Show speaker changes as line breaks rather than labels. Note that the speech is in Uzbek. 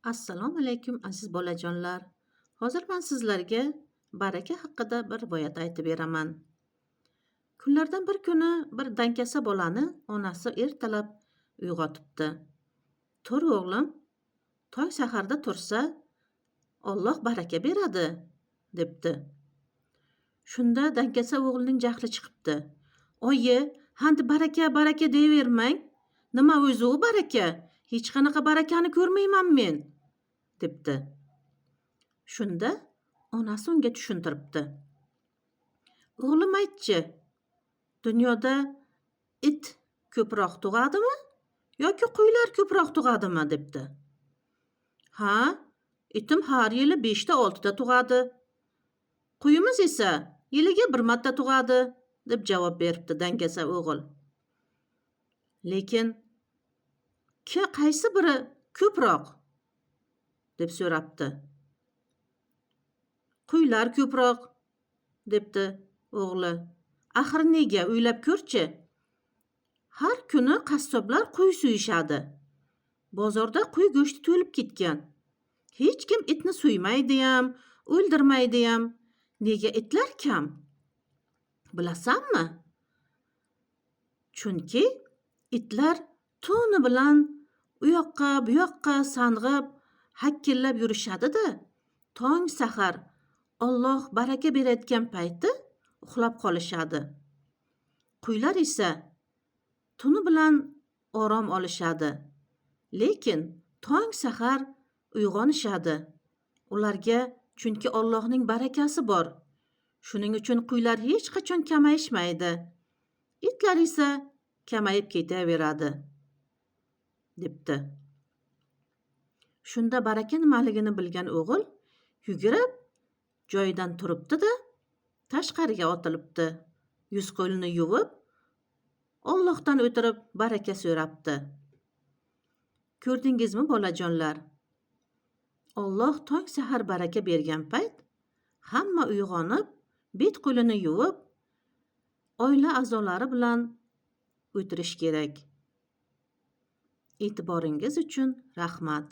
Assalomu alaykum aziz bolajonlar. Hozir men sizlarga baraka haqida bir rivoyat aytib beraman. Kunlardan bir kuni bir dangasa bolani onasi ertalab uyg'otibdi. Tur o'g'lim, toy saharda tursa, Alloh baraka beradi, debdi. Shunda dangasa o'g'lining jahli chiqibdi. Oyi, handi baraka deyavermang. Nima o'zi u baraka? Hech qanaqa barakani ko'rmayman men, debdi. Shunda onasi unga tushuntiribdi. O'g'lim aytchi, dunyoda it ko'proq tug'adimi yoki qo'ylar ko'proq tug'adimi, debdi. Ha, itim har yili 5 ta 6 ta tug'adi. Qo'yimiz esa yiliga 1 marta tug'adi, deb javob beribdi dangasa o'g'il. Lekin qaysi biri ko'proq, deb so'rabdi. Qo'ylar ko'proq, debdi o'g'li. Axir nega, o'ylab ko'rchi. Har kuni qassoblar qo'y so'yishadi. Bozorda qo'y go'shti to'lib ketgan. Hech kim itni so'ymaydi ham, o'ldirmaydi ham. Nega itlar kam? Bilasanmi? Chunki itlar tuni bilan u yoqqa bu yoqqa sang'ib, hakkillab yurishadi-da, tong sahar Alloh baraka berayotgan payti uxlab qolishadi. Qo'ylar esa tuni bilan orom olishadi, lekin tong sahar uyg'onishadi. Ularga chunki Allohning barakasi bor. Shuning uchun qo'ylar hech qachon kamayishmaydi. Itlar esa kamayib ketaveradi, debdi. Shunda baraka nimaligini bilgan o'g'il yugurib joyidan turibdi-da, tashqariga otilibdi. Yuz-qo'lini yuvib, Allohdan o'tirib baraka so'rabdi. Ko'rdingizmi bolajonlar? Alloh tong sahar baraka bergan payt hamma uyg'onib, bet-qo'lini yuvib, oila a'zolari bilan o'tirish kerak. E'tiboringiz uchun rahmat.